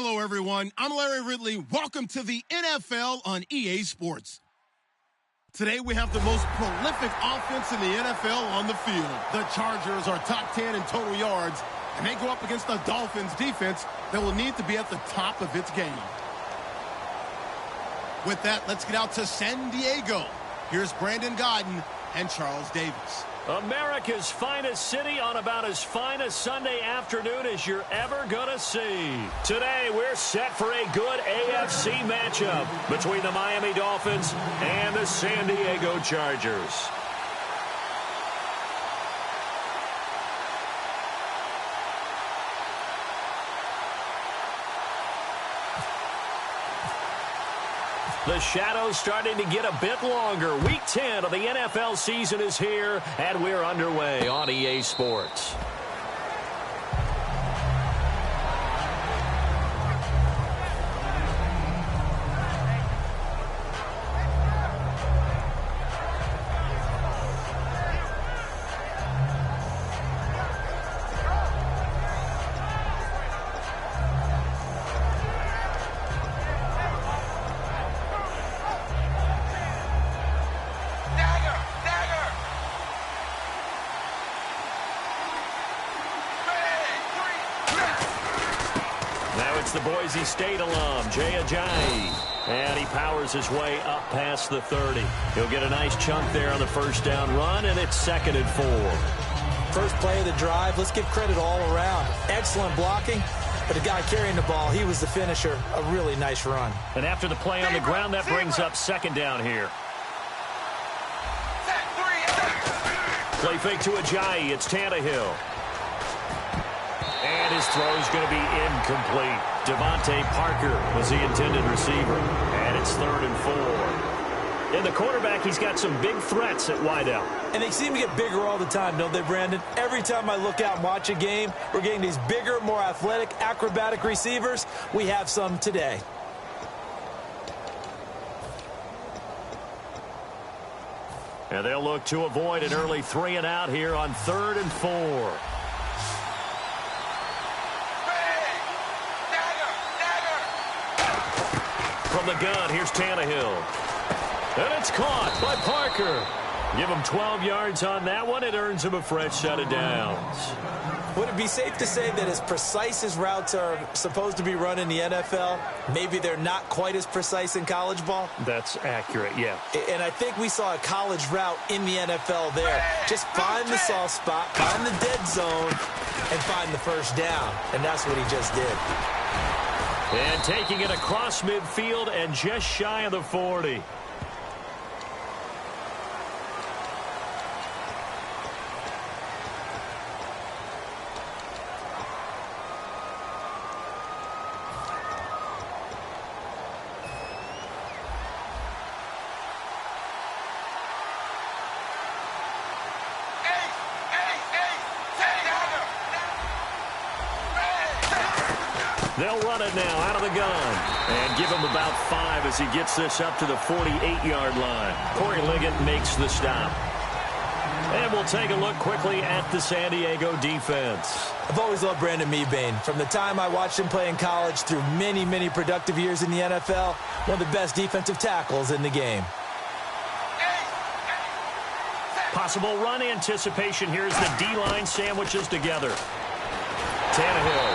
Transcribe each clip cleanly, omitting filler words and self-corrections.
Hello, everyone. I'm Larry Ridley. Welcome to the NFL on EA Sports. Today, we have the most prolific offense in the NFL on the field. The Chargers are top 10 in total yards, and they go up against the Dolphins defense that will need to be at the top of its game. With that, let's get out to San Diego. Here's Brandon Godden and Charles Davis. America's finest city on about as fine a Sunday afternoon as you're ever going to see. Today, we're set for a good AFC matchup between the Miami Dolphins and the San Diego Chargers. The shadow's starting to get a bit longer. Week 10 of the NFL season is here, and we're underway on EA Sports. The Boise State alum, Jay Ajayi. And he powers his way up past the 30. He'll get a nice chunk there on the first down run, and it's 2nd and 4. First play of the drive, let's give credit all around. Excellent blocking, but the guy carrying the ball, he was the finisher. A really nice run. And after the play on the ground, that brings up 2nd down here. Play fake to Ajayi. It's Tannehill. And his throw is going to be incomplete. Devontae Parker was the intended receiver. And it's 3rd and 4. In the quarterback, he's got some big threats at wideout. And they seem to get bigger all the time, don't they, Brandon? Every time I look out and watch a game, we're getting these bigger, more athletic, acrobatic receivers. We have some today. And they'll look to avoid an early 3 and out here on 3rd and 4. From the gun, here's Tannehill. And it's caught by Parker. Give him 12 yards on that one. It earns him a fresh set of downs. Would it be safe to say that as precise as routes are supposed to be run in the NFL, maybe they're not quite as precise in college ball? That's accurate, yeah. And I think we saw a college route in the NFL there. Just find the soft spot, find the dead zone, and find the first down. And that's what he just did. And taking it across midfield and just shy of the 40. They'll run it now out of the gun. And give him about 5 as he gets this up to the 48-yard line. Corey Liggett makes the stop. And we'll take a look quickly at the San Diego defense. I've always loved Brandon Mebane. From the time I watched him play in college through many, many productive years in the NFL, one of the best defensive tackles in the game. Possible run anticipation. Here's the D-line sandwiches together. Tannehill,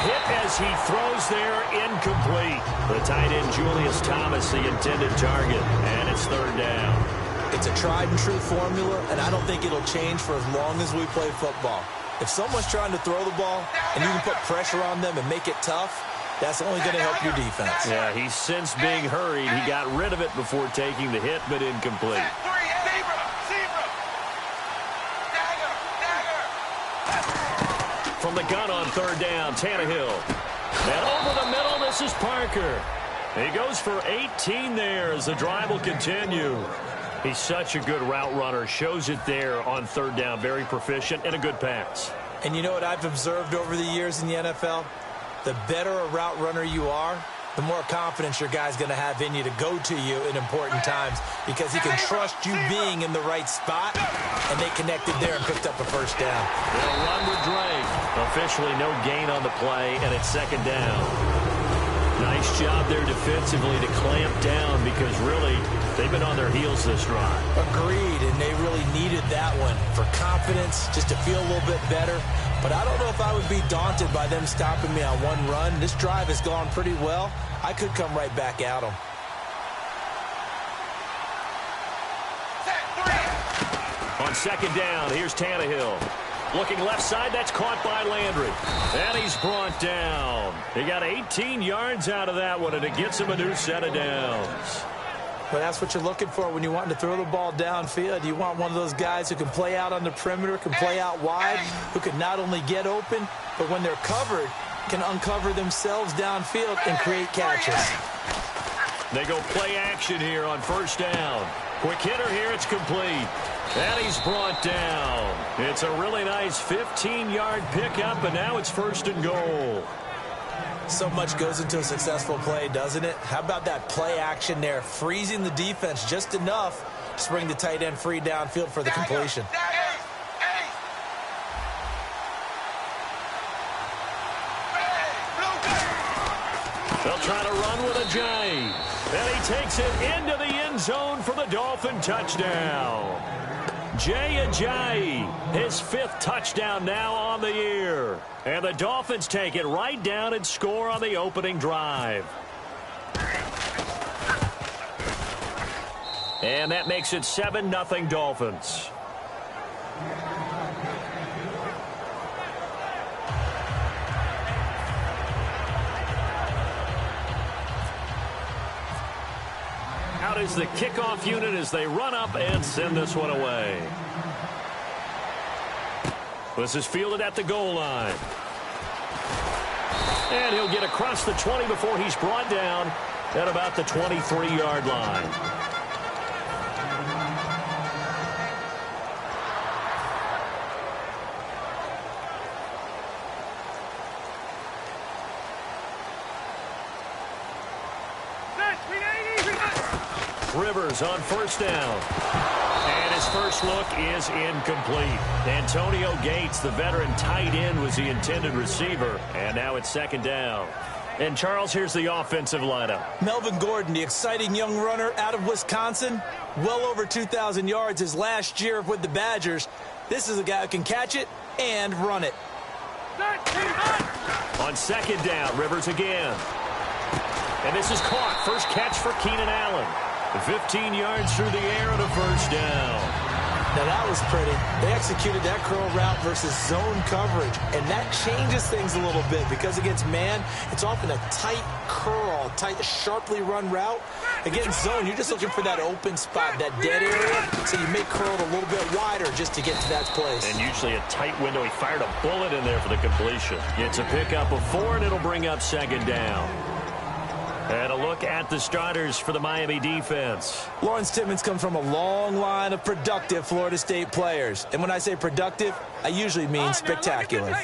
hit as he throws there, incomplete. The tight end, Julius Thomas, the intended target, and it's 3rd down. It's a tried-and-true formula, and I don't think it'll change for as long as we play football. If someone's trying to throw the ball, and you can put pressure on them and make it tough, that's only going to help your defense. Yeah, he's since being hurried. He got rid of it before taking the hit, but incomplete. From the gun on 3rd down, Tannehill. And over the middle, this is Parker. He goes for 18 there as the drive will continue. He's such a good route runner. Shows it there on 3rd down. Very proficient and a good pass. And you know what I've observed over the years in the NFL? The better a route runner you are, the more confidence your guy's going to have in you to go to you in important times because he can trust you being in the right spot, and they connected there and picked up a first down. They'll run with Drake. Officially no gain on the play, and it's 2nd down. Nice job there defensively to clamp down because really they've been on their heels this drive. Agreed, and they really needed that one for confidence, just to feel a little bit better. But I don't know if I would be daunted by them stopping me on one run. This drive has gone pretty well. I could come right back at them. On second down, here's Tannehill. Looking left side, that's caught by Landry. And he's brought down. He got 18 yards out of that one, and it gets him a new set of downs. Well, that's what you're looking for when you want to throw the ball downfield. You want one of those guys who can play out on the perimeter, can play out wide, who can not only get open, but when they're covered, can uncover themselves downfield and create catches. They go play action here on first down. Quick hitter here, it's complete. And he's brought down. It's a really nice 15-yard pickup, and now it's first and goal. So much goes into a successful play, doesn't it? How about that play action there, freezing the defense just enough to bring the tight end free downfield for the completion. They'll try to run with Ajayi. And he takes it into the end zone for the Dolphin touchdown. Jay Ajayi, his 5th touchdown now on the year. And the Dolphins take it right down and score on the opening drive. And that makes it 7-0 Dolphins. Out is the kickoff unit as they run up and send this one away. This is fielded at the goal line. And he'll get across the 20 before he's brought down at about the 23-yard line. Rivers on first down. And his first look is incomplete. Antonio Gates, the veteran tight end, was the intended receiver. And now it's second down. And, Charles, here's the offensive lineup. Melvin Gordon, the exciting young runner out of Wisconsin. Well over 2,000 yards his last year with the Badgers. This is a guy who can catch it and run it. On second down, Rivers again. And this is caught. First catch for Keenan Allen. 15 yards through the air and a first down. Now that was pretty. They executed that curl route versus zone coverage, and that changes things a little bit because against man, it's often a tight curl, tight, sharply run route. Against zone, you're just looking for that open spot, that dead area, so you may curl it a little bit wider just to get to that place. And usually a tight window. He fired a bullet in there for the completion. It's a pickup of 4, and it'll bring up second down. And a look at the starters for the Miami defense. Lawrence Timmons comes from a long line of productive Florida State players. And when I say productive, I usually mean spectacular.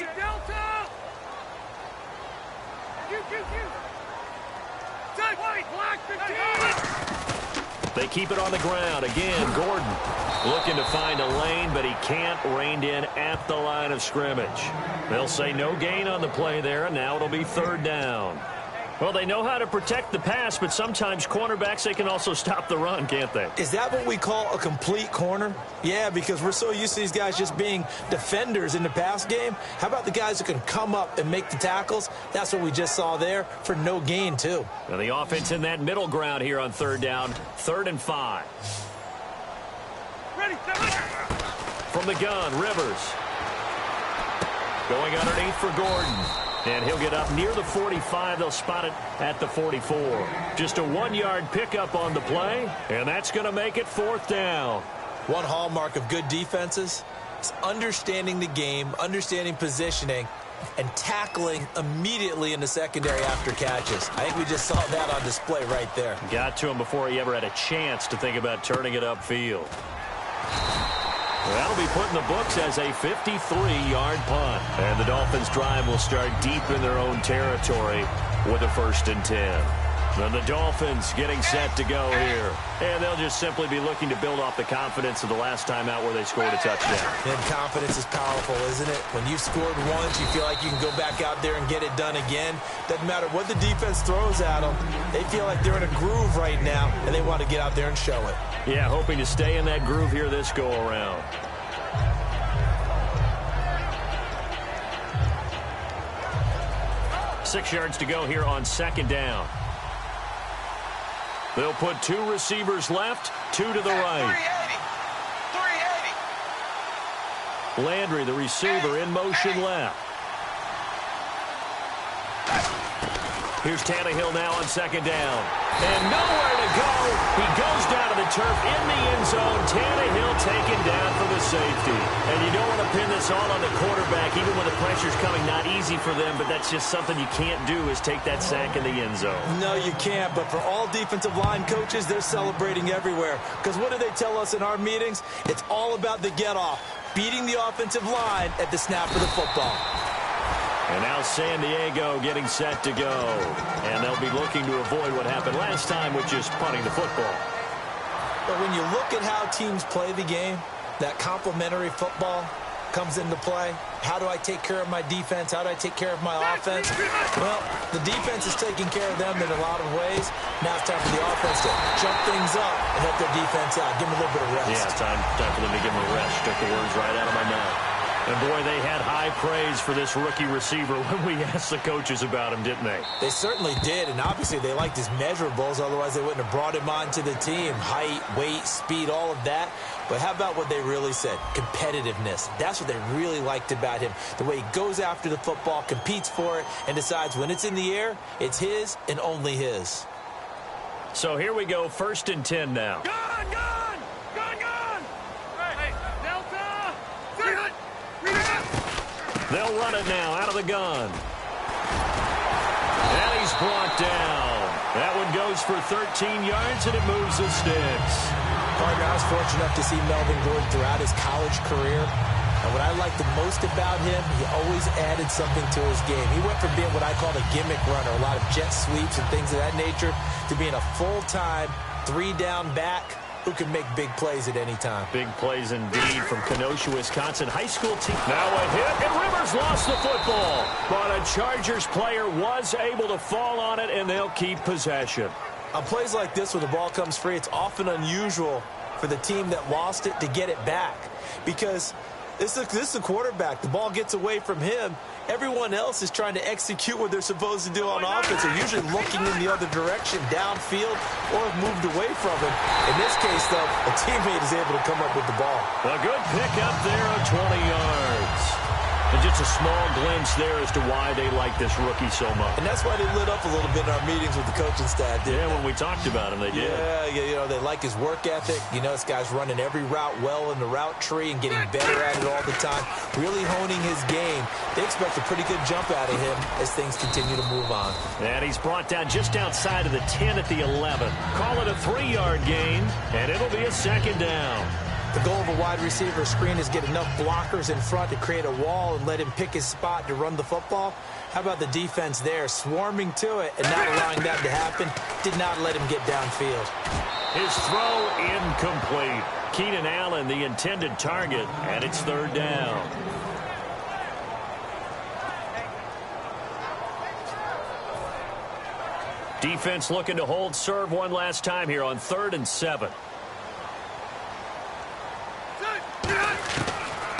They keep it on the ground. Again, Gordon looking to find a lane, but he can't. Reined in at the line of scrimmage. They'll say no gain on the play there, and now it'll be third down. Well, they know how to protect the pass, but sometimes cornerbacks, they can also stop the run, can't they? Is that what we call a complete corner? Yeah, because we're so used to these guys just being defenders in the pass game. How about the guys who can come up and make the tackles? That's what we just saw there for no gain, too. Now the offense in that middle ground here on third down, 3rd and 5. Ready, from the gun, Rivers. Going underneath for Gordon. And he'll get up near the 45. They'll spot it at the 44. Just a 1-yard pickup on the play, and that's going to make it 4th down. One hallmark of good defenses is understanding the game, understanding positioning, and tackling immediately in the secondary after catches. I think we just saw that on display right there. Got to him before he ever had a chance to think about turning it upfield. That'll be put in the books as a 53-yard punt. And the Dolphins' drive will start deep in their own territory with a 1st and 10. And the Dolphins getting set to go here. And they'll just simply be looking to build off the confidence of the last time out where they scored a touchdown. And confidence is powerful, isn't it? When you've scored once, you feel like you can go back out there and get it done again. Doesn't matter what the defense throws at them. They feel like they're in a groove right now, and they want to get out there and show it. Yeah, hoping to stay in that groove here this go-around. Six yards to go here on second down. They'll put two receivers left, two to the right. 380. Landry, the receiver, in motion left. Here's Tannehill now on second down. And nowhere to go. He goes down to the turf in the end zone. Tannehill taken down for the safety. And you don't want to pin this all on the quarterback, even when the pressure's coming. Not easy for them, but that's just something you can't do is take that sack in the end zone. No, you can't. But for all defensive line coaches, they're celebrating everywhere. Because what do they tell us in our meetings? It's all about the get-off. Beating the offensive line at the snap of the football. And now San Diego getting set to go. And they'll be looking to avoid what happened last time, which is punting the football. But when you look at how teams play the game, that complementary football comes into play. How do I take care of my defense? How do I take care of my offense? Well, the defense is taking care of them in a lot of ways. Now it's time for the offense to jump things up and help their defense out. Give them a little bit of rest. Yeah, time for them to give them a rest. Took the words right out of my mouth. And, boy, they had high praise for this rookie receiver when we asked the coaches about him, didn't they? They certainly did, and obviously they liked his measurables. Otherwise, they wouldn't have brought him onto the team. Height, weight, speed, all of that. But how about what they really said? Competitiveness. That's what they really liked about him. The way he goes after the football, competes for it, and decides when it's in the air, it's his and only his. So here we go, 1st and 10 now. Gone! Hey, Delta! They'll run it now out of the gun. And he's brought down. That one goes for 13 yards, and it moves the sticks. Partner, I was fortunate enough to see Melvin Gordon throughout his college career. And what I liked the most about him, he always added something to his game. He went from being what I call a gimmick runner, a lot of jet sweeps and things of that nature, to being a full-time, 3-down back who can make big plays at any time. Big plays indeed from Kenosha, Wisconsin high school team. Now a hit, and Rivers lost the football. But a Chargers player was able to fall on it, and they'll keep possession. On plays like this where the ball comes free, it's often unusual for the team that lost it to get it back. Because this is the quarterback. The ball gets away from him. Everyone else is trying to execute what they're supposed to do on offense. They're usually looking in the other direction, downfield, or have moved away from him. In this case, though, a teammate is able to come up with the ball. A good pick up there of 20 yards. And just a small glimpse there as to why they like this rookie so much. And that's why they lit up a little bit in our meetings with the coaching staff, didn't they? When we talked about him, they did. Yeah, you know, they like his work ethic. You know, this guy's running every route well in the route tree and getting better at it all the time, really honing his game. They expect a pretty good jump out of him as things continue to move on. And he's brought down just outside of the 10 at the 11. Call it a 3-yard gain, and it'll be a 2nd down. The goal of a wide receiver screen is get enough blockers in front to create a wall and let him pick his spot to run the football. How about the defense there, swarming to it and not allowing that to happen? Did not let him get downfield. His throw incomplete. Keenan Allen, the intended target, and it's 3rd down. Defense looking to hold serve one last time here on 3rd and 7.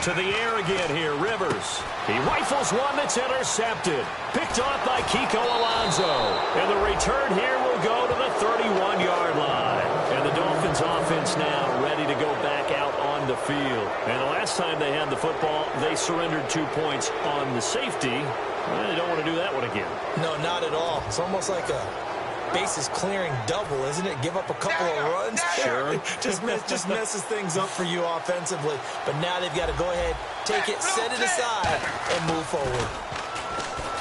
To the air again here, Rivers. He rifles one that's intercepted. Picked off by Kiko Alonso. And the return here will go to the 31-yard line. And the Dolphins offense now ready to go back out on the field. And the last time they had the football, they surrendered 2 points on the safety. Well, they don't want to do that one again. No, not at all. It's almost like a bases clearing double, isn't it? Give up a couple of runs. Sure. just messes things up for you offensively. But now they've got to go ahead, take it, set it aside, and move forward.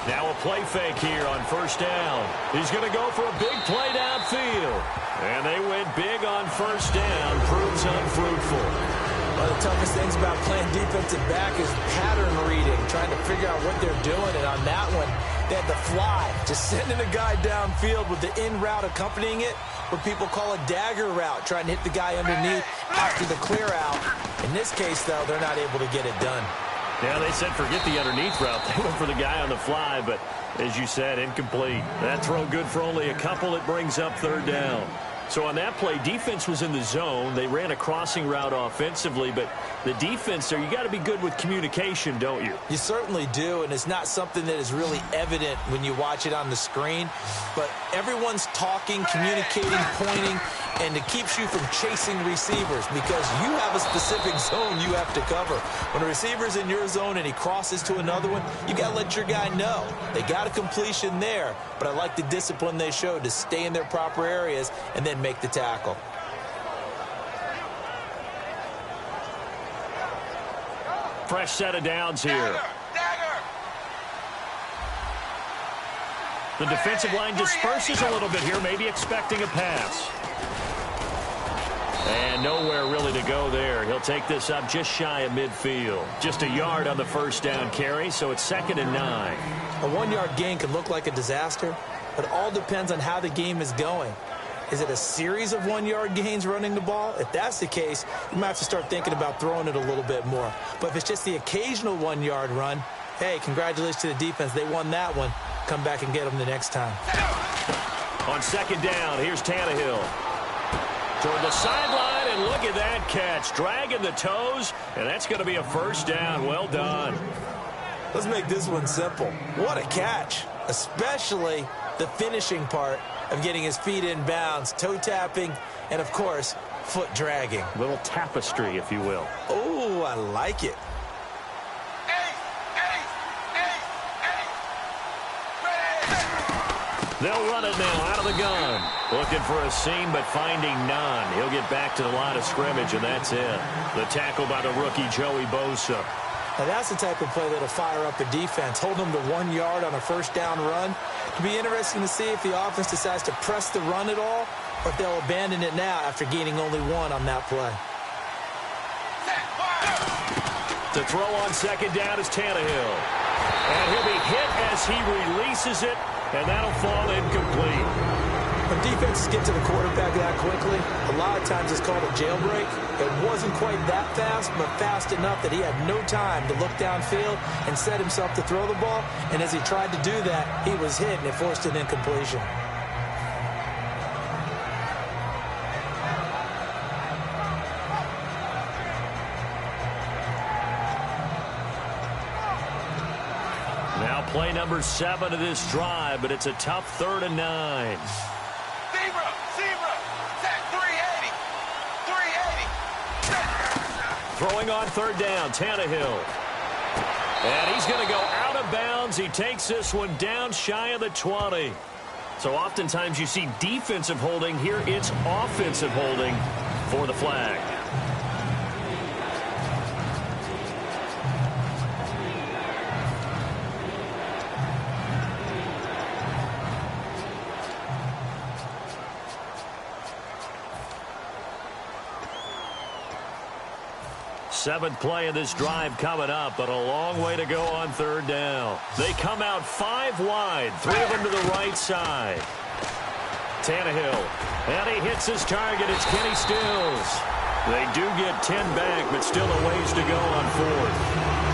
Now a play fake here on 1st down. He's going to go for a big play downfield. And they went big on 1st down. Proves unfruitful. One of the toughest things about playing defensive back is pattern reading, trying to figure out what they're doing. And on that one, They had the fly, just sending a guy downfield with the in route accompanying it, what people call a dagger route, trying to hit the guy underneath after the clear out. In this case, though, they're not able to get it done. Yeah, they said forget the underneath route. They went for the guy on the fly, but as you said, incomplete. That throw good for only a couple. It brings up third down. So on that play, defense was in the zone. They ran a crossing route offensively, but the defense there, you got to be good with communication, don't you? You certainly do, and it's not something that is really evident when you watch it on the screen. But everyone's talking, communicating, pointing, and it keeps you from chasing receivers because you have a specific zone you have to cover. When a receiver's in your zone and he crosses to another one, you got to let your guy know. They got a completion there, but I like the discipline they showed to stay in their proper areas and then make the tackle. Fresh set of downs here. The defensive line disperses a little bit here, maybe expecting a pass. And nowhere really to go there. He'll take this up just shy of midfield. Just a yard on the first down carry, so it's 2nd and 9. A 1-yard gain can look like a disaster, but it all depends on how the game is going. Is it a series of 1-yard gains running the ball? If that's the case, you might have to start thinking about throwing it a little bit more. But if it's just the occasional 1-yard run, hey, congratulations to the defense. They won that one. Come back and get them the next time. On 2nd down, here's Tannehill. Toward the sideline, and look at that catch. Dragging the toes, and that's going to be a first down. Well done. Let's make this one simple. What a catch, especially the finishing part of getting his feet in bounds, toe tapping, and, of course, foot dragging. Little tapestry, if you will. Oh, I like it. They'll run it now out of the gun. Looking for a seam, but finding none. He'll get back to the line of scrimmage, and that's it. The tackle by the rookie, Joey Bosa. Now, that's the type of play that'll fire up the defense. Hold them to 1 yard on a first down run. It'll be interesting to see if the offense decides to press the run at all, or if they'll abandon it now after gaining only 1 on that play. The throw on 2nd down is Tannehill. And he'll be hit as he releases it, and that'll fall incomplete. When defenses get to the quarterback that quickly, a lot of times it's called a jailbreak. It wasn't quite that fast, but fast enough that he had no time to look downfield and set himself to throw the ball. And as he tried to do that, he was hit, and it forced an incompletion. Now play number 7 of this drive, but it's a tough 3rd and 9. Zebra, set 380. Throwing on 3rd down, Tannehill. And he's going to go out of bounds. He takes this one down shy of the 20. So oftentimes you see defensive holding. Here it's offensive holding for the flag. Seventh play of this drive coming up, but a long way to go on 3rd down. They come out 5 wide, 3 of them to the right side. Tannehill, and he hits his target. It's Kenny Stills. They do get 10 back, but still a ways to go on 4th.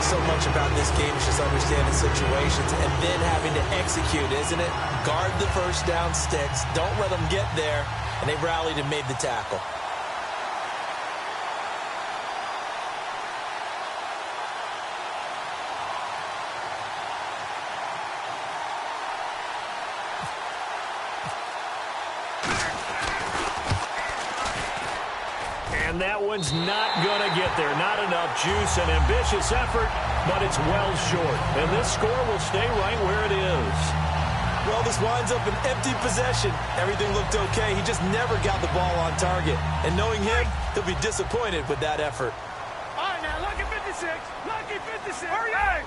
So much about this game is just understanding situations and then having to execute, isn't it? Guard the first down sticks. Don't let them get there. And they rallied and made the tackle. And that one's not going to get there. Not enough juice. An ambitious effort, but it's well short. And this score will stay right where it is. Well, this winds up an empty possession. Everything looked okay. He just never got the ball on target. And knowing him, he'll be disappointed with that effort. All right, now, lucky 56. Lucky 56. Hurry up.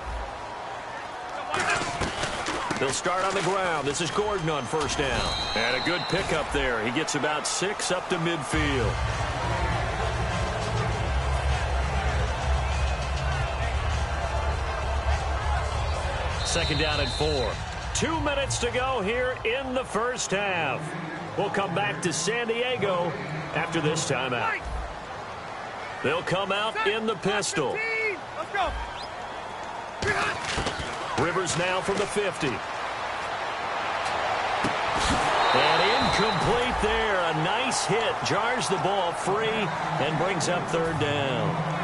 They'll start on the ground. This is Gordon on 1st down. And a good pickup there. He gets about 6 up to midfield. 2nd down and 4. 2 minutes to go here in the first half. We'll come back to San Diego after this timeout. They'll come out in the pistol. Let's go. Rivers now from the 50. And incomplete there. A nice hit. Jars the ball free and brings up third down.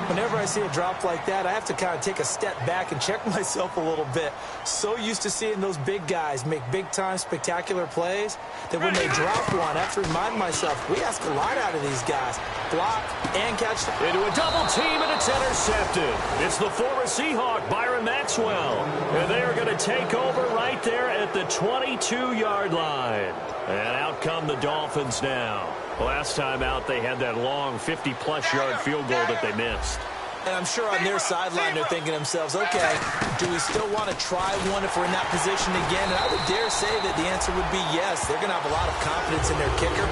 Whenever I see a drop like that, I have to kind of take a step back and check myself a little bit. So used to seeing those big guys make big-time spectacular plays that when they drop one, I have to remind myself, we ask a lot out of these guys. Block and catch. Into a double team, and it's intercepted. It's the former Seahawk, Byron Maxwell. And they are going to take over right there at the 22-yard line. And out come the Dolphins now. Last time out, they had that long 50-plus yard field goal that they missed. And I'm sure on their sideline, they're thinking to themselves, okay, do we still want to try one if we're in that position again? And I would dare say that the answer would be yes. They're going to have a lot of confidence in their kicker.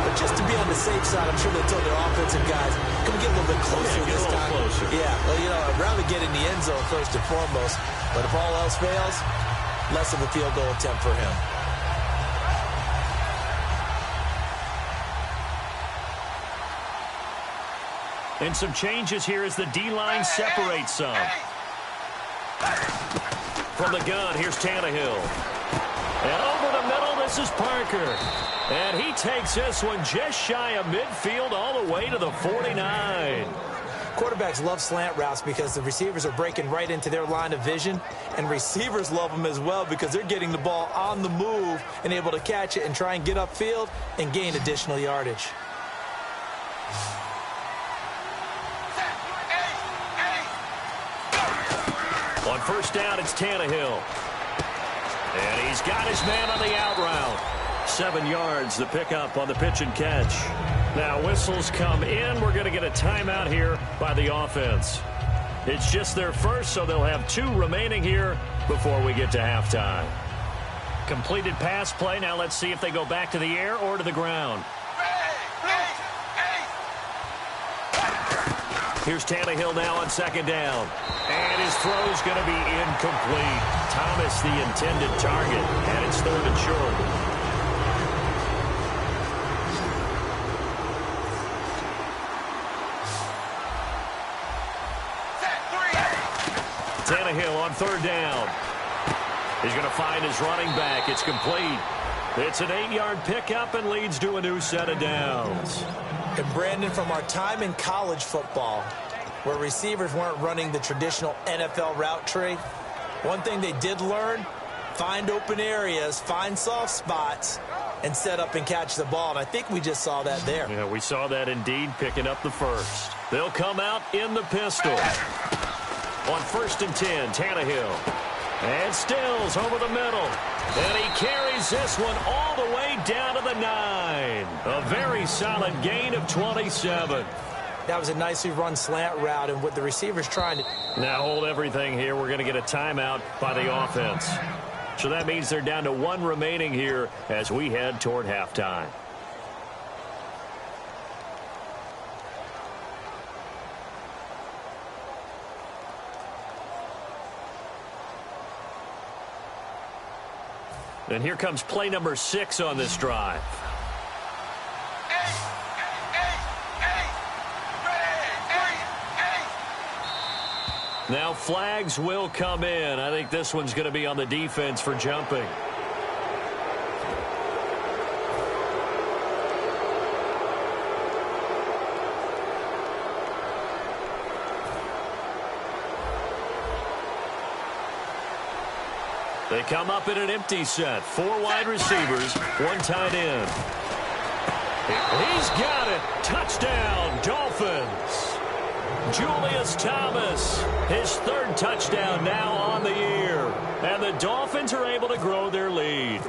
But just to be on the safe side, I'm sure they'll tell their offensive guys, can we get a little bit closer this time? Closer. Yeah, well, you know, I'd rather get in the end zone first and foremost. But if all else fails, less of a field goal attempt for him. And some changes here as the D-line separates some. From the gun, here's Tannehill. And over the middle, this is Parker. And he takes this one just shy of midfield all the way to the 49. Quarterbacks love slant routes because the receivers are breaking right into their line of vision. And receivers love them as well because they're getting the ball on the move and able to catch it and try and get upfield and gain additional yardage. On first down, it's Tannehill. And he's got his man on the out route. 7 yards, the pickup on the pitch and catch. Now whistles come in. We're going to get a timeout here by the offense. It's just their first, so they'll have 2 remaining here before we get to halftime. Completed pass play. Now let's see if they go back to the air or to the ground. Here's Tannehill now on second down. And his throw's going to be incomplete. Thomas, the intended target. And it's third and short. Tannehill on third down. He's going to find his running back. It's complete. It's an 8-yard pickup and leads to a new set of downs. And Brandon, from our time in college football, where receivers weren't running the traditional NFL route tree, one thing they did learn, find open areas, find soft spots, and set up and catch the ball. And I think we just saw that there. Yeah, we saw that indeed, picking up the first. They'll come out in the pistol. On first and 10, Tannehill. And Stills over the middle. And he carries this one all the way down to the 9. A very solid gain of 27. That was a nicely run slant route, and what the receiver's trying to... Now hold everything here. We're going to get a timeout by the offense. So that means they're down to 1 remaining here as we head toward halftime. And here comes play number 6 on this drive. Now flags will come in. I think this one's going to be on the defense for jumping. They come up in an empty set. 4 wide receivers, 1 tight end. He's got it. Touchdown, Dolphins. Julius Thomas, his 3rd touchdown now on the year. And the Dolphins are able to grow their lead.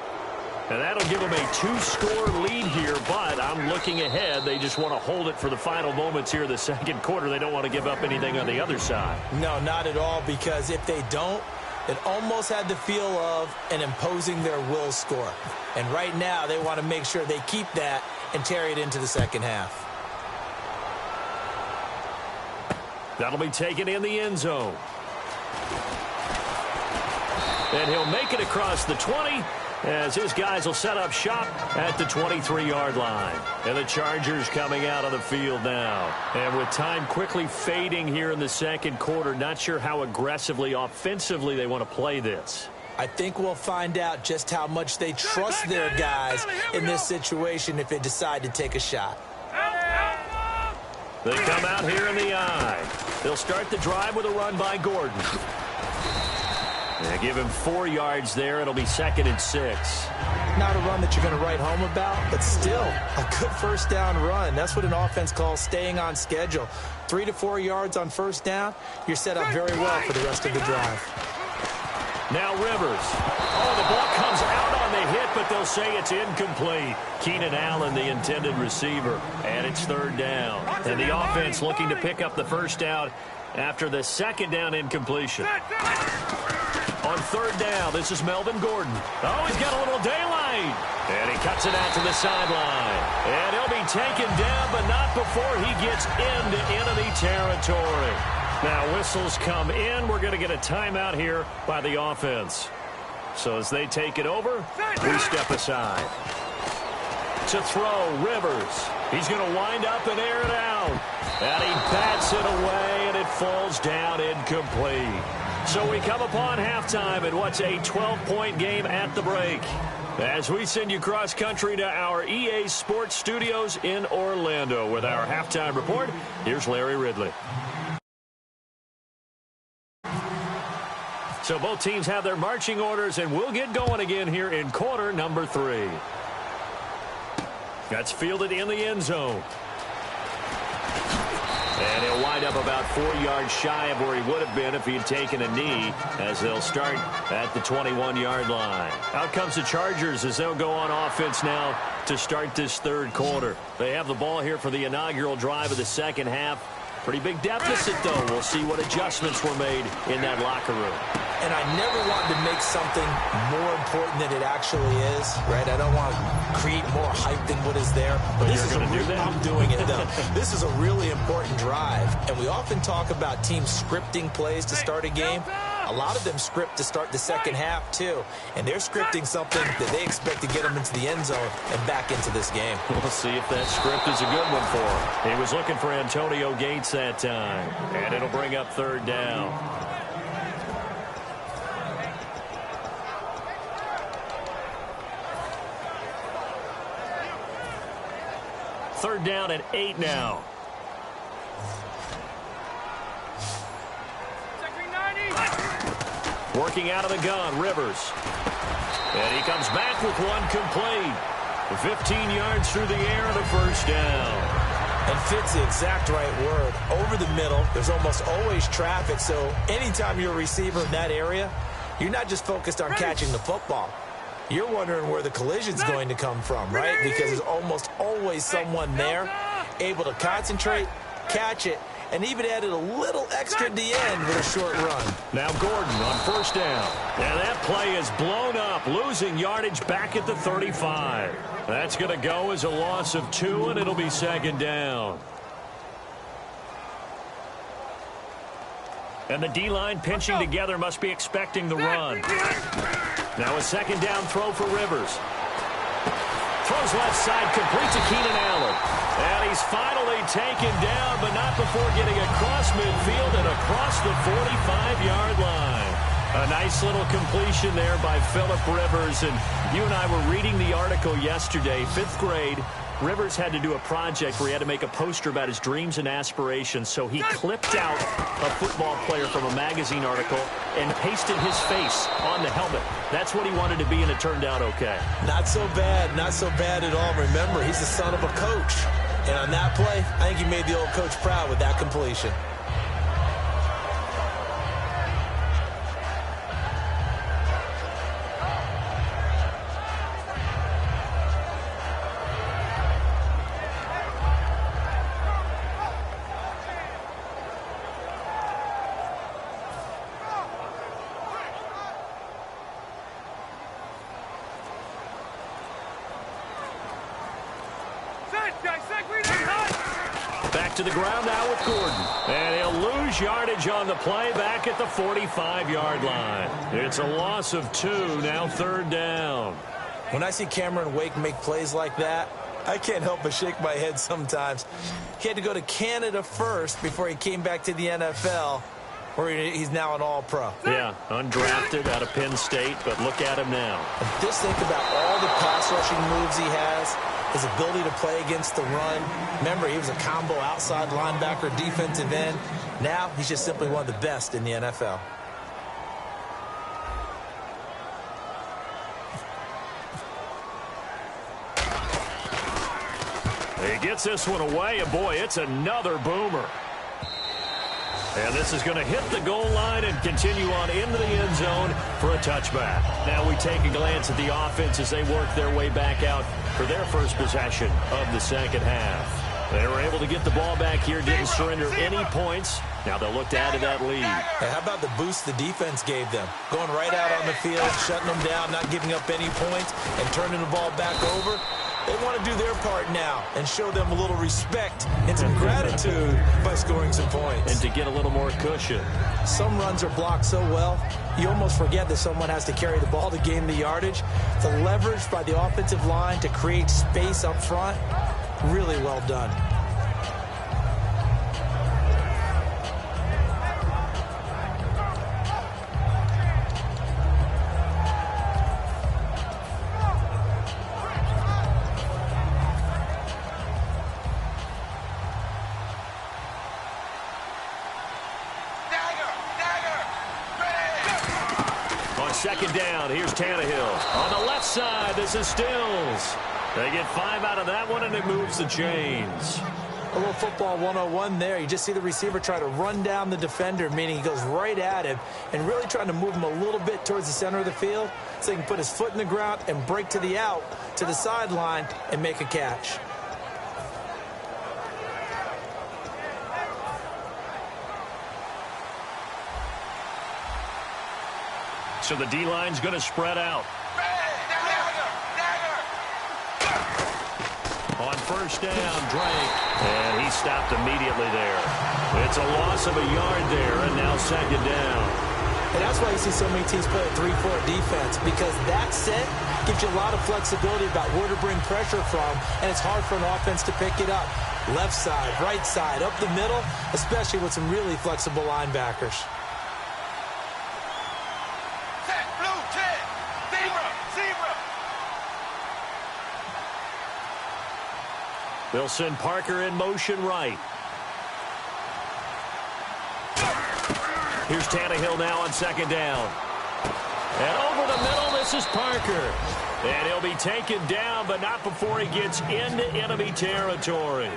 And that'll give them a 2-score lead here, but I'm looking ahead. They just want to hold it for the final moments here of the second quarter. They don't want to give up anything on the other side. No, not at all, because if they don't, it almost had the feel of an imposing their will score. And right now, they want to make sure they keep that and carry it into the second half. That'll be taken in the end zone. And he'll make it across the 20 as his guys will set up shop at the 23-yard line. And the Chargers coming out on the field now. And with time quickly fading here in the second quarter, not sure how aggressively, offensively they want to play this. I think we'll find out just how much they trust their guys in this situation if they decide to take a shot. They come out here in the eye. They'll start the drive with a run by Gordon. They give him 4 yards there. It'll be 2nd and 6. Not a run that you're going to write home about, but still a good first down run. That's what an offense calls staying on schedule. 3 to 4 yards on first down, you're set up very well for the rest of the drive. Now Rivers. Oh, the ball comes out on the hit, but they'll say it's incomplete. Keenan Allen, the intended receiver, and it's 3rd down. And the offense looking to pick up the first down after the 2nd down incompletion. On 3rd down, this is Melvin Gordon. Oh, he's got a little daylight. And he cuts it out to the sideline. And he'll be taken down, but not before he gets into enemy territory. Now, whistles come in. We're going to get a timeout here by the offense. So as they take it over, we step aside. To throw, Rivers. He's going to wind up and air it out. And he bats it away, and it falls down incomplete. So we come upon halftime in what's a 12-point game at the break. As we send you cross-country to our EA Sports Studios in Orlando with our halftime report, here's Larry Ridley. So both teams have their marching orders, and we'll get going again here in quarter number 3. That's fielded in the end zone. And he'll wind up about 4 yards shy of where he would have been if he had taken a knee, as they'll start at the 21-yard line. Out comes the Chargers as they'll go on offense now to start this 3rd quarter. They have the ball here for the inaugural drive of the second half. Pretty big deficit, though. We'll see what adjustments were made in that locker room. And I never want to make something more important than it actually is, right? I don't want to create more hype than what is there. But this is I'm doing it, though. This is a really important drive. And we often talk about teams scripting plays to start a game. A lot of them script to start the second half, too. And they're scripting something that they expect to get them into the end zone and back into this game. We'll see if that script is a good one for him. He was looking for Antonio Gates that time. And it'll bring up 3rd down. Third down at 8 now. Working out of the gun, Rivers. And he comes back with one complete. 15 yards through the air and a first down. And fits the exact right word. Over the middle, there's almost always traffic, so anytime you're a receiver in that area, you're not just focused on catching the football. You're wondering where the collision's going to come from, right? Because there's almost always someone there able to concentrate, catch it, and even added a little extra at the end with a short run. Now Gordon on first down. And that play is blown up, losing yardage back at the 35. That's going to go as a loss of 2, and it'll be 2nd down. And the D-line pinching together must be expecting the run. Now a 2nd down throw for Rivers. Throws left side, complete to Keenan Allen. And he's finally taken down, but not before getting across midfield and across the 45-yard line. A nice little completion there by Phillip Rivers. And you and I were reading the article yesterday, 5th grade. Rivers had to do a project where he had to make a poster about his dreams and aspirations, so he clipped out a football player from a magazine article and pasted his face on the helmet. That's what he wanted to be, and it turned out okay. Not so bad at all. Remember, he's the son of a coach. And on that play, I think he made the old coach proud with that completion. back to the ground now with Gordon. And he'll lose yardage on the play back at the 45-yard line. It's a loss of 2, now 3rd down. When I see Cameron Wake make plays like that, I can't help but shake my head sometimes. He had to go to Canada first before he came back to the NFL, where he's now an all-pro. Yeah, undrafted out of Penn State, but look at him now. And just think about all the pass rushing moves he has, his ability to play against the run. Remember, he was a combo outside linebacker, defensive end. Now he's just simply one of the best in the NFL. He gets this one away, and boy, it's another boomer. And this is going to hit the goal line and continue on into the end zone for a touchback. Now we take a glance at the offense as they work their way back out for their first possession of the second half. They were able to get the ball back here, didn't surrender any points. Now they'll look to add to that lead. Hey, how about the boost the defense gave them? Going right out on the field, shutting them down, not giving up any points, and turning the ball back over. They want to do their part now and show them a little respect and some gratitude by scoring some points. And to get a little more cushion. Some runs are blocked so well, you almost forget that someone has to carry the ball to gain the yardage. The leverage by the offensive line to create space up front, really well done. Second down, here's Tannehill. On the left side, this is Stills. They get 5 out of that one, and it moves the chains. A little football 101 there. You just see the receiver try to run down the defender, meaning he goes right at him, and really trying to move him a little bit towards the center of the field so he can put his foot in the ground and break to the out, to the sideline, and make a catch. So the D-line's going to spread out. On first down, Drake. And he stopped immediately there. It's a loss of a yard there, and now second down. And that's why you see so many teams play a 3-4 defense, because that set gives you a lot of flexibility about where to bring pressure from, and it's hard for an offense to pick it up. Left side, right side, up the middle, especially with some really flexible linebackers. They'll send Parker in motion right. Here's Tannehill now on second down. And over the middle, this is Parker. And he'll be taken down, but not before he gets into enemy territory.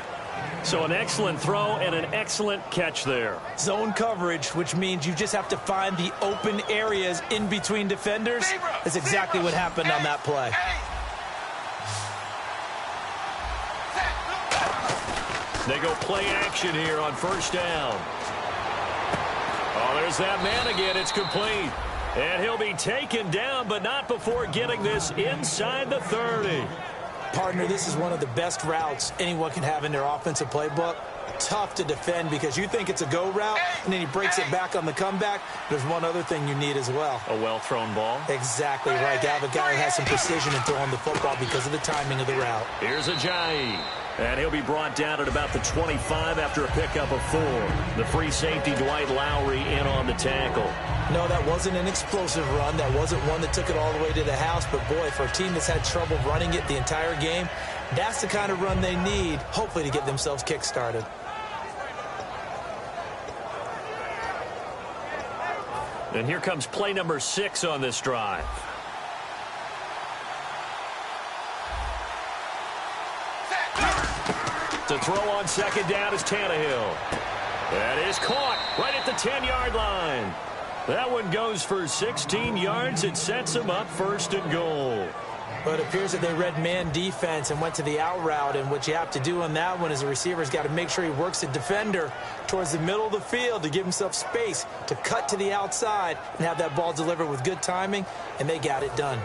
So an excellent throw and an excellent catch there. Zone coverage, which means you just have to find the open areas in between defenders. That's exactly what happened on that play. They go play action here on first down. Oh, there's that man again. It's complete. And he'll be taken down, but not before getting this inside the 30. Partner, this is one of the best routes anyone can have in their offensive playbook. Tough to defend because you think it's a go route, and then he breaks it back on the comeback. There's one other thing you need as well. A well-thrown ball. Exactly right. You have a guy who has some precision in throwing the football because of the timing of the route. Here's Ajayi. And he'll be brought down at about the 25 after a pickup of 4. The free safety, Dwight Lowry, in on the tackle. No, that wasn't an explosive run. That wasn't one that took it all the way to the house. But, boy, for a team that's had trouble running it the entire game, that's the kind of run they need, hopefully, to get themselves kick-started. And here comes play number 6 on this drive. To throw on second down is Tannehill. That is caught right at the 10-yard line. That one goes for 16 yards. It sets him up first and goal. But it appears that they read man defense and went to the out route. And what you have to do on that one is the receiver's got to make sure he works the defender towards the middle of the field to give himself space to cut to the outside and have that ball delivered with good timing. And they got it done.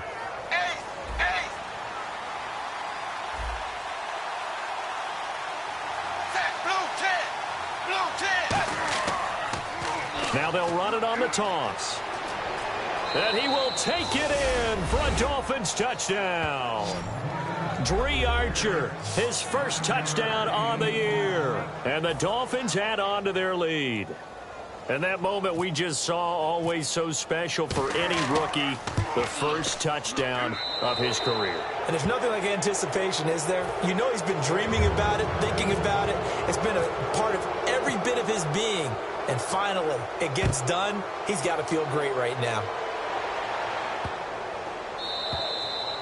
Blue 10. Now they'll run it on the toss. And he will take it in for a Dolphins touchdown. Dree Archer, his first touchdown on the year. And the Dolphins add on to their lead. And that moment we just saw, always so special for any rookie, the first touchdown of his career. And there's nothing like anticipation, is there? You know he's been dreaming about it, thinking about it. It's been a part of every bit of his being. And finally, it gets done. He's got to feel great right now.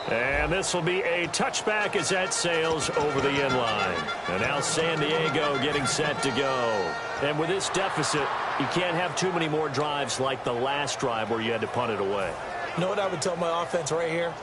And this will be a touchback as that sails over the end line. And now San Diego getting set to go. And with this deficit, you can't have too many more drives like the last drive where you had to punt it away. You know what I would tell my offense right here?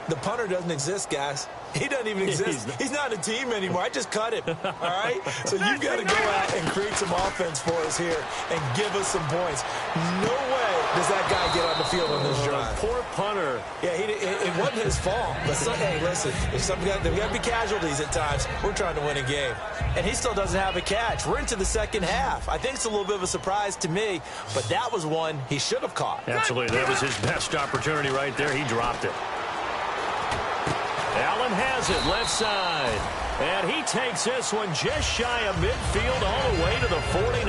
The punter doesn't exist, guys. He doesn't even exist. He's not a team anymore. I just cut him, all right? So you've got to go out and create some offense for us here and give us some points. No way does that guy get on the field on this drive. Poor punter. Yeah, it wasn't his fault. But hey, listen, there's got to be casualties at times. We're trying to win a game. And he still doesn't have a catch. We're into the second half. I think it's a little bit of a surprise to me, but that was one he should have caught. Absolutely. That was his best opportunity right there. He dropped it. Allen has it left side. And he takes this one just shy of midfield all the way to the 49.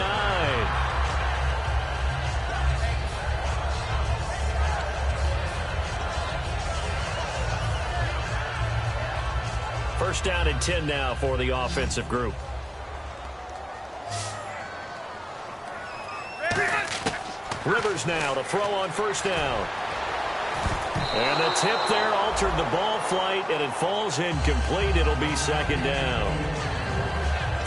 First down and 10 now for the offensive group. Rivers now to throw on first down. And the tip there altered the ball flight, and it falls incomplete. It'll be second down.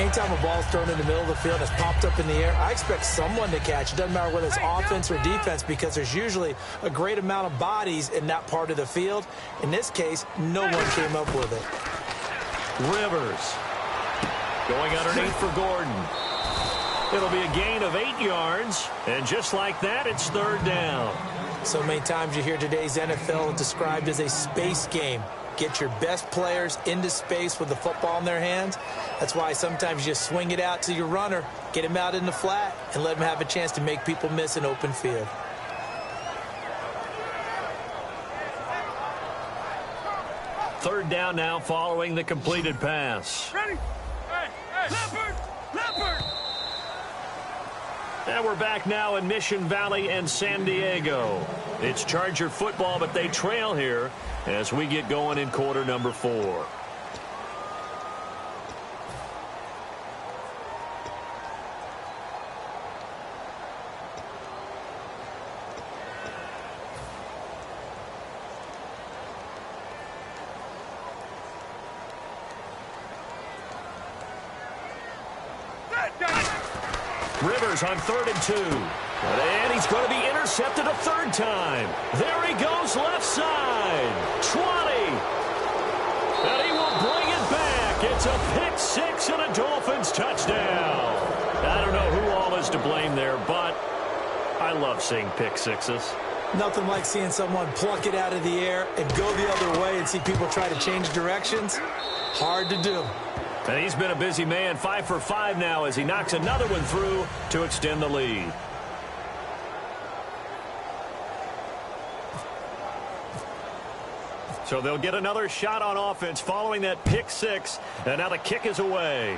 Anytime a ball's thrown in the middle of the field and it's popped up in the air, I expect someone to catch. It doesn't matter whether it's offense or defense because there's usually a great amount of bodies in that part of the field. In this case, no one came up with it. Rivers going underneath for Gordon. It'll be a gain of 8 yards, and just like that, it's third down. So many times you hear today's NFL described as a space game. Get your best players into space with the football in their hands. That's why sometimes you just swing it out to your runner, get him out in the flat, and let him have a chance to make people miss an open field. Third down now following the completed pass. Ready? Hey, Leopard! Leopard! And we're back now in Mission Valley and San Diego. It's Charger football, but they trail here as we get going in quarter number 4. Rivers on 3rd and 2. And he's going to be intercepted a third time. There he goes left side. 20. And he will bring it back. It's a pick 6 and a Dolphins touchdown. I don't know who all is to blame there, but I love seeing pick sixes. Nothing like seeing someone pluck it out of the air and go the other way and see people try to change directions. Hard to do. And he's been a busy man, 5 for 5 now as he knocks another one through to extend the lead. So they'll get another shot on offense following that pick 6. And now the kick is away.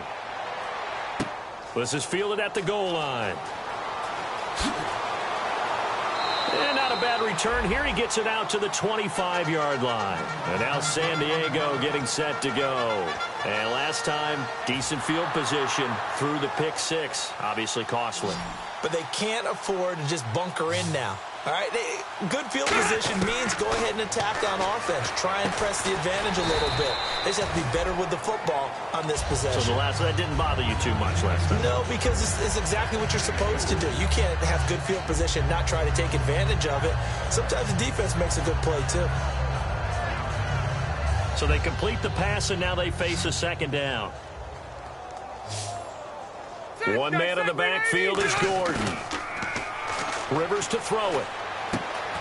This is fielded at the goal line. And not a bad return here. He gets it out to the 25-yard line. And now San Diego getting set to go. And last time, decent field position through the pick 6. Obviously costly. But they can't afford to just bunker in now. All right, good field position means go ahead and attack on offense. Try and press the advantage a little bit. They just have to be better with the football on this possession. So that didn't bother you too much last time? No, because it's exactly what you're supposed to do. You can't have good field position, not try to take advantage of it. Sometimes the defense makes a good play, too. So they complete the pass, and now they face a second down. One man in the backfield is Gordon. Rivers to throw it.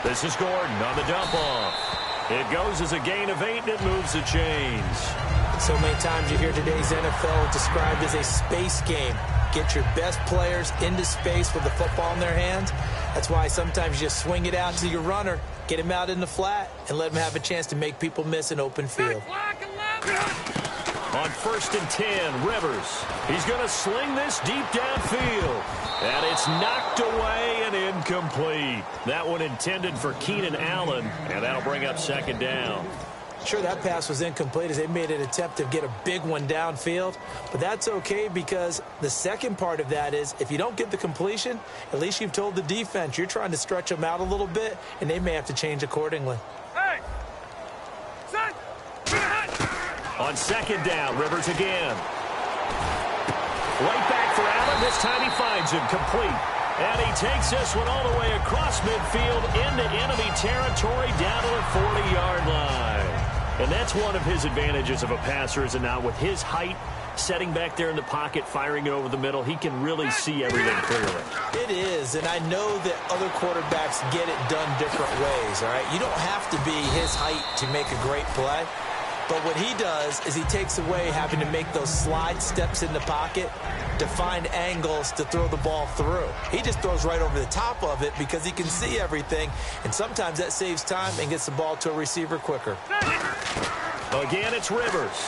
This is Gordon on the dump off. It goes as a gain of 8, and it moves the chains. So many times you hear today's NFL described as a space game. get your best players into space with the football in their hands. That's why sometimes you just swing it out to your runner, get him out in the flat, and let him have a chance to make people miss an open field. On 1st and 10, Rivers. He's going to sling this deep downfield. And it's knocked away and incomplete. That one intended for Keenan Allen, and that'll bring up 2nd down. Sure, that pass was incomplete as they made an attempt to get a big one downfield, but that's okay because the second part of that is if you don't get the completion, at least you've told the defense you're trying to stretch them out a little bit, and they may have to change accordingly. Hey! Son! On 2nd down, Rivers again. Right back for Allen. This time he finds him complete. And he takes this one all the way across midfield into enemy territory down to the 40-yard line. And that's one of his advantages of a passer, is it not? With his height, setting back there in the pocket, firing it over the middle, he can really see everything clearly. It is, and I know that other quarterbacks get it done different ways, all right? You don't have to be his height to make a great play. But what he does is he takes away having to make those slide steps in the pocket to find angles to throw the ball through. He just throws right over the top of it because he can see everything, and sometimes that saves time and gets the ball to a receiver quicker. Again, it's Rivers.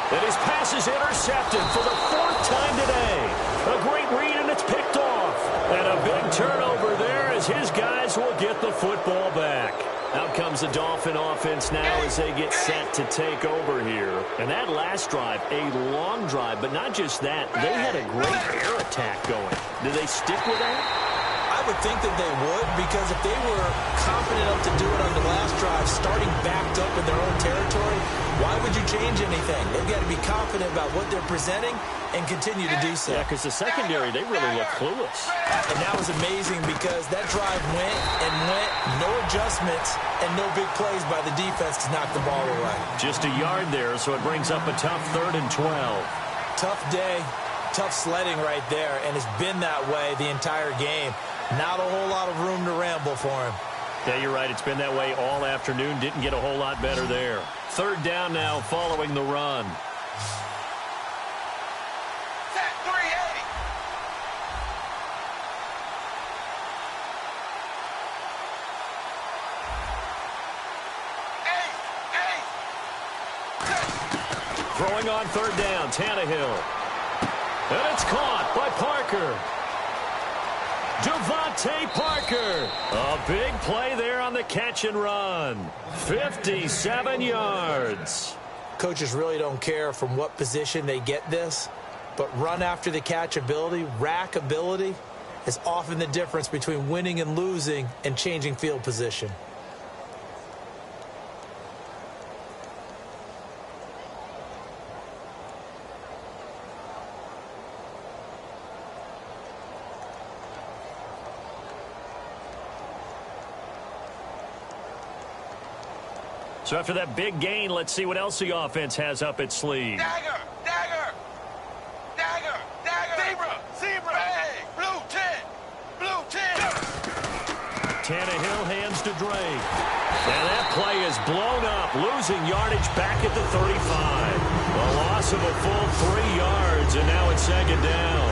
And his pass is intercepted for the 4th time today. A great read, and it's picked off. And a big turnover there as his guys will get the football back. Out comes the Dolphin offense now as they get set to take over here. And that last drive, a long drive, but not just that. They had a great air attack going. Do they stick with that? I would think that they would, because if they were confident enough to do it on the last drive, starting backed up in their own territory, why would you change anything? They've got to be confident about what they're presenting and continue to do so. Yeah, because the secondary, they really look clueless. And that was amazing because that drive went and went, no adjustments, and no big plays by the defense to knock the ball away. Just a yard there, so it brings up a tough 3rd and 12. Tough day, tough sledding right there, and it's been that way the entire game. Not a whole lot of room to ramble for him. Yeah, you're right. It's been that way all afternoon. Didn't get a whole lot better there. 3rd down now following the run. Set 380. Throwing on 3rd down, Tannehill. And it's caught by Parker. Devontae Parker. A big play there on the catch and run. 57 yards. Coaches really don't care from what position they get this, but run after the catch ability, rack ability, is often the difference between winning and losing and changing field position. So after that big gain, let's see what else the offense has up its sleeve. Dagger! Dagger! Dagger! Dagger! Zebra! Zebra! Hey! Blue 10! Blue 10! Tannehill hands to Drake. And that play is blown up, losing yardage back at the 35. A loss of a full 3 yards, and now it's 2nd down.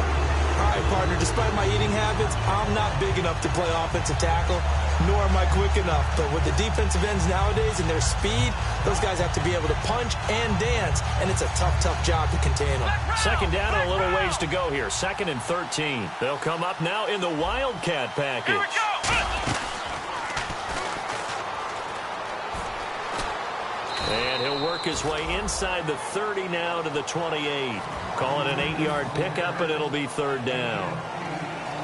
All right, partner, despite my eating habits, I'm not big enough to play offensive tackle, nor am I quick enough. But with the defensive ends nowadays and their speed, those guys have to be able to punch and dance, and it's a tough, tough job to contain them. 2nd down and a little ways to go here. 2nd and 13. They'll come up now in the Wildcat package. Here we go! And he'll work his way inside the 30 now to the 28. Call it an 8-yard pickup, and it'll be 3rd down.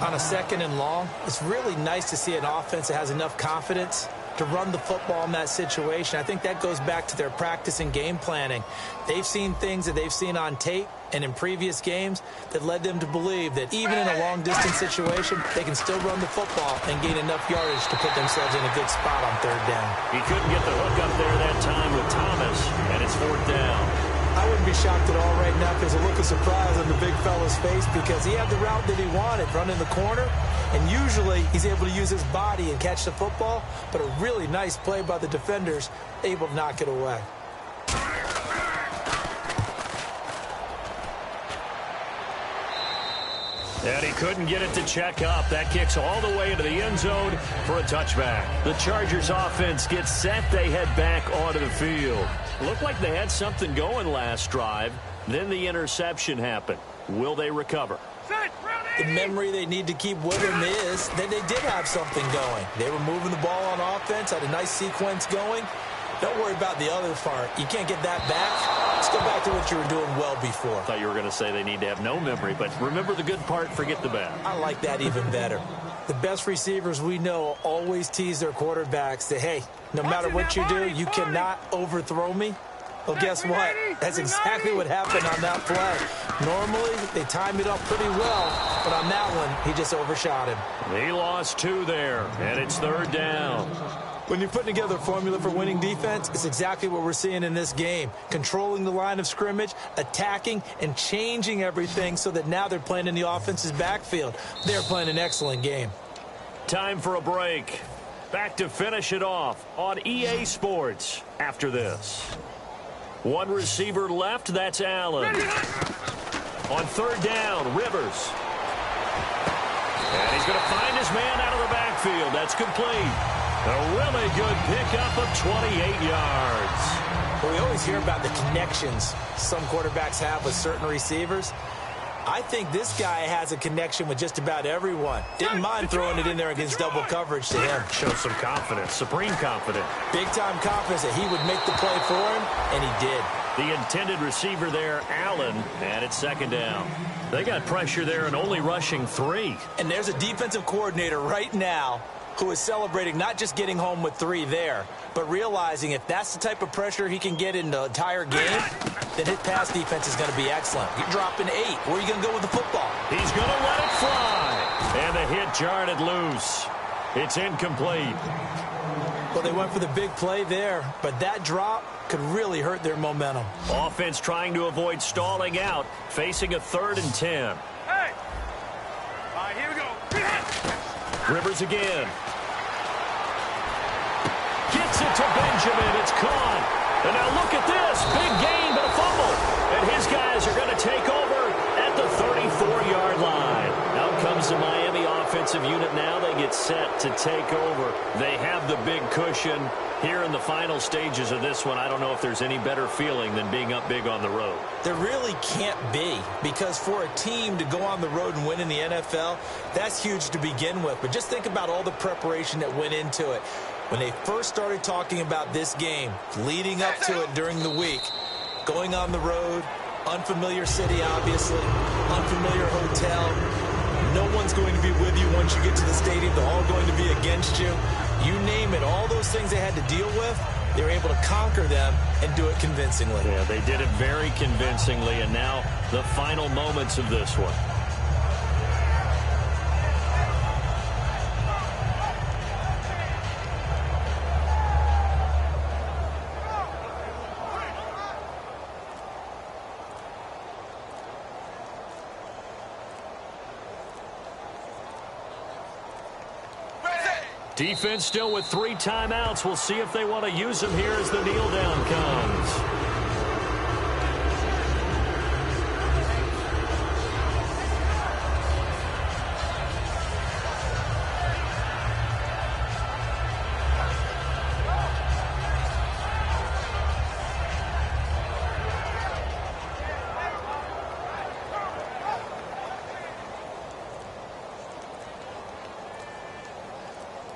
On a 2nd and long, it's really nice to see an offense that has enough confidence to run the football in that situation. I think that goes back to their practice and game planning. They've seen things that they've seen on tape and in previous games that led them to believe that even in a long-distance situation, they can still run the football and gain enough yardage to put themselves in a good spot on 3rd down. He couldn't get the hook up there that time with Thomas, and it's 4th down. I wouldn't be shocked at all right now if there's a look of surprise on the big fella's face because he had the route that he wanted, running the corner, and usually he's able to use his body and catch the football, but a really nice play by the defenders, able to knock it away. And he couldn't get it to check up. That kicks all the way into the end zone for a touchback. The Chargers offense gets set. They head back onto the field. Looked like they had something going last drive. Then the interception happened. Will they recover? The memory they need to keep with them is that they did have something going. They were moving the ball on offense, had a nice sequence going. Don't worry about the other part. You can't get that back. Let's go back to what you were doing well before. I thought you were going to say they need to have no memory, but remember the good part, forget the bad. I like that even better. The best receivers we know always tease their quarterbacks that, hey, no matter what you do, you cannot overthrow me. Well, guess what? That's exactly what happened on that play. Normally, they time it up pretty well, but on that one, he just overshot him. He lost 2 there, and it's 3rd down. When you're putting together a formula for winning defense, it's exactly what we're seeing in this game. Controlling the line of scrimmage, attacking, and changing everything so that now they're playing in the offense's backfield. They're playing an excellent game. Time for a break. Back to finish it off on EA Sports after this. One receiver left, that's Allen. On 3rd down, Rivers. And he's going to find his man out of the backfield. That's complete. A really good pickup of 28 yards. Well, we always hear about the connections some quarterbacks have with certain receivers. I think this guy has a connection with just about everyone. Didn't mind throwing it in there against double coverage to him. Shows some confidence, supreme confidence. Big-time confidence that he would make the play for him, and he did. The intended receiver there, Allen, and it's 2nd down. They got pressure there and only rushing 3. And there's a defensive coordinator right now who is celebrating not just getting home with 3 there, but realizing if that's the type of pressure he can get in the entire game, then his pass defense is going to be excellent. You're dropping 8. Where are you going to go with the football? He's going to let it fly. And the hit jarred it loose. It's incomplete. Well, they went for the big play there, but that drop could really hurt their momentum. Offense trying to avoid stalling out, facing a 3rd and 10. Hey! All right, here we go. Rivers again. Gets it to Benjamin. It's caught. And now look at this. Big gain, but a fumble. And his guys are going to take over at the 34-yard line. Out comes the Miami offensive unit now. They get set to take over. They have the big cushion. Here in the final stages of this one, I don't know if there's any better feeling than being up big on the road. There really can't be, because for a team to go on the road and win in the NFL, that's huge to begin with. But just think about all the preparation that went into it. When they first started talking about this game, leading up to it during the week, going on the road, unfamiliar city, obviously, unfamiliar hotel. No one's going to be with you once you get to the stadium. They're all going to be against you. You name it, all those things they had to deal with, they were able to conquer them and do it convincingly. Yeah, they did it very convincingly, and now the final moments of this one. Defense still with 3 timeouts. We'll see if they want to use them here as the kneel down comes.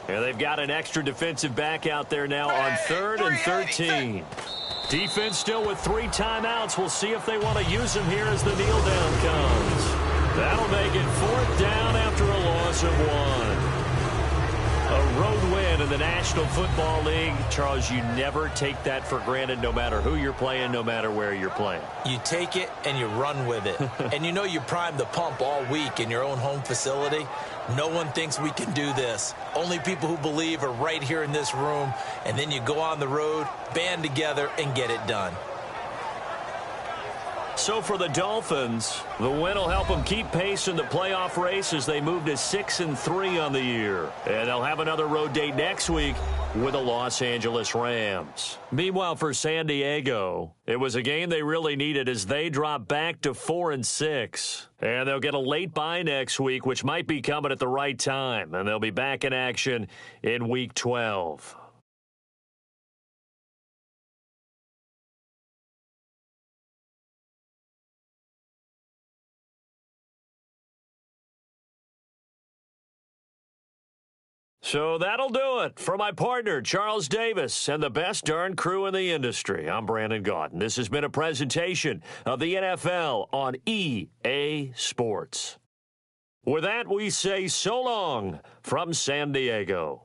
Yeah, they've got an extra defensive back out there now on 3rd and 13. Defense still with 3 timeouts. We'll see if they want to use them here as the kneel down comes. That'll make it 4th down after a loss of 1. A road win in the National Football League. Charles, you never take that for granted, no matter who you're playing, no matter where you're playing. You take it and you run with it. And you know you primed the pump all week in your own home facility. No one thinks we can do this. Only people who believe are right here in this room. And then you go on the road, band together, and get it done. So for the Dolphins, the win will help them keep pace in the playoff race as they move to 6-3 on the year. And they'll have another road date next week with the Los Angeles Rams. Meanwhile, for San Diego, it was a game they really needed as they drop back to 4-6. And they'll get a late bye next week, which might be coming at the right time. And they'll be back in action in Week 12. So that'll do it for my partner, Charles Davis, and the best darn crew in the industry. I'm Brandon Gaudin. This has been a presentation of the NFL on EA Sports. With that, we say so long from San Diego.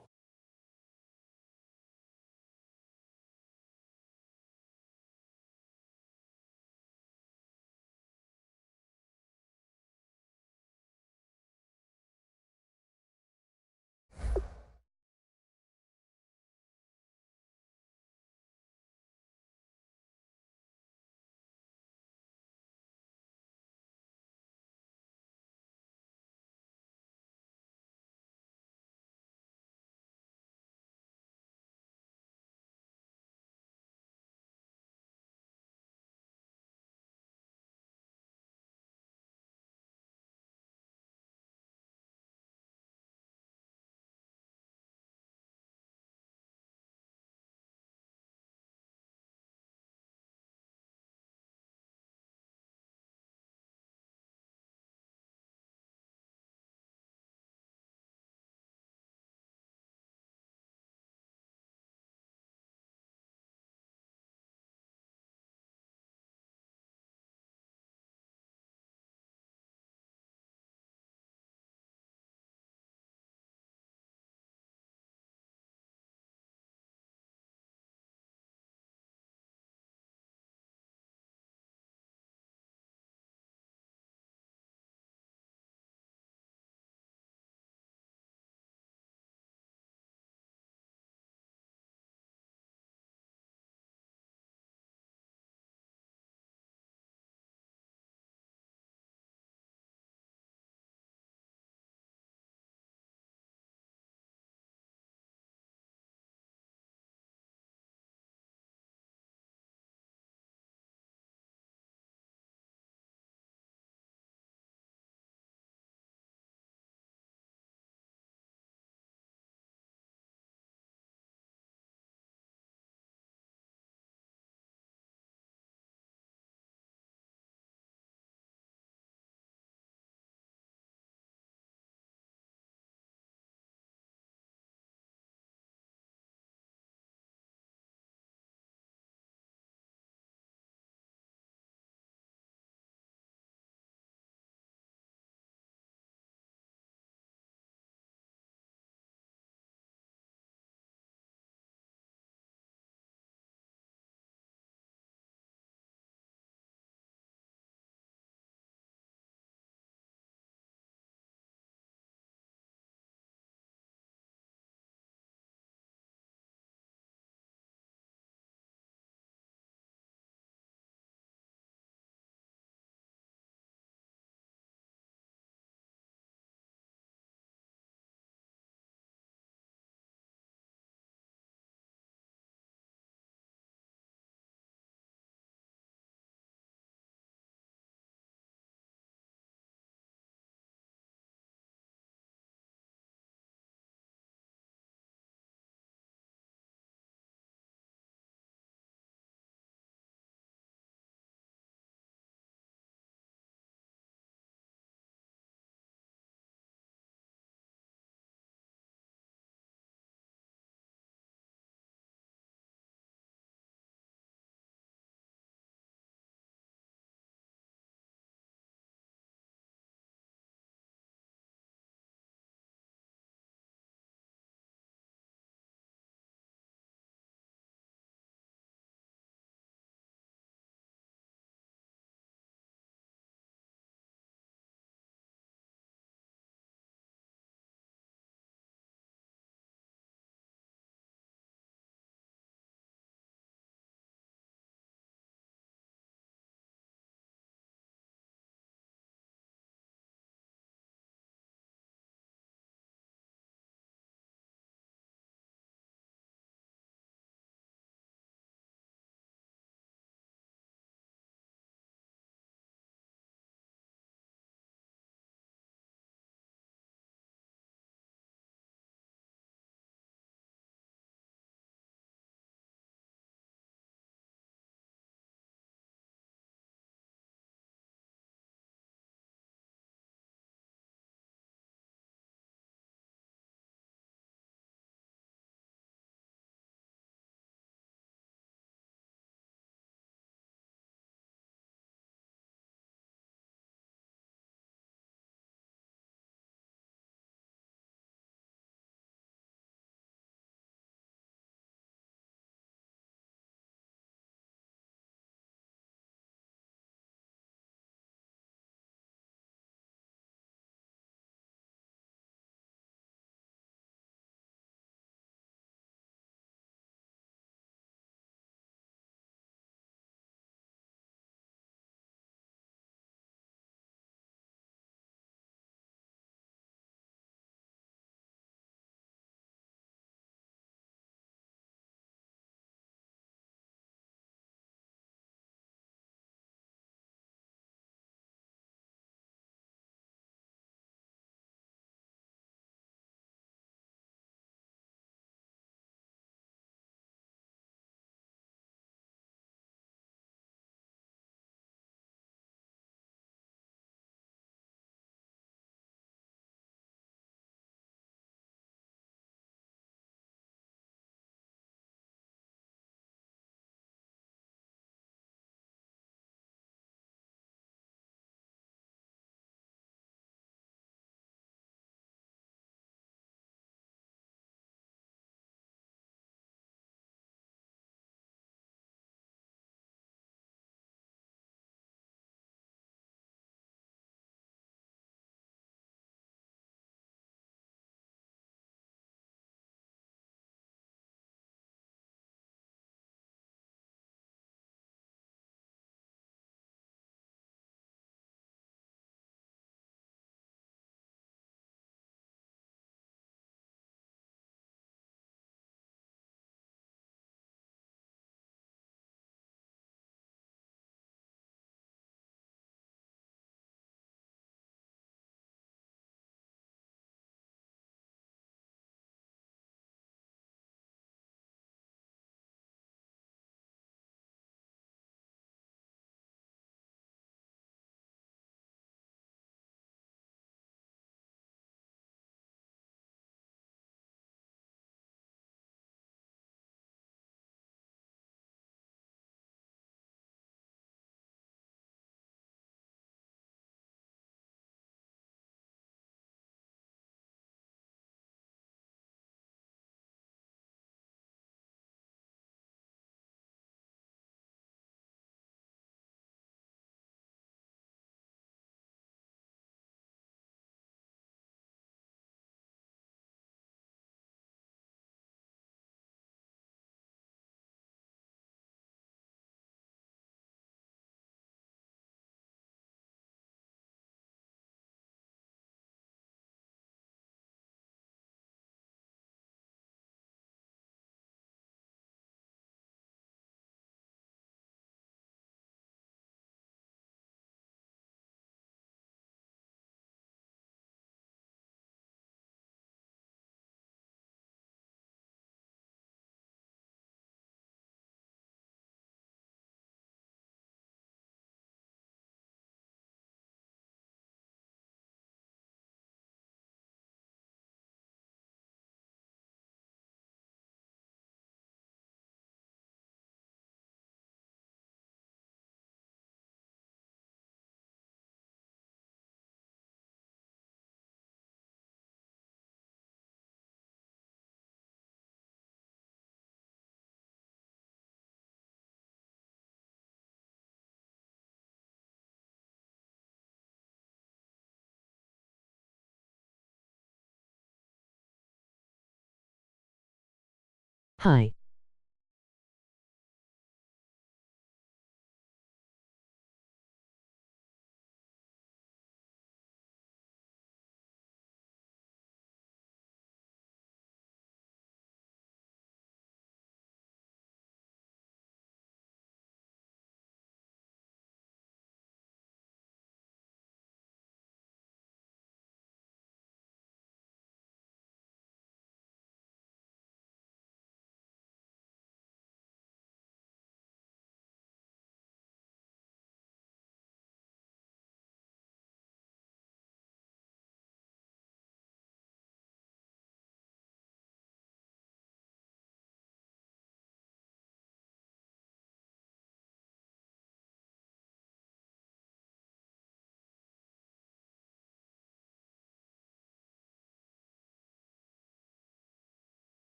Hi,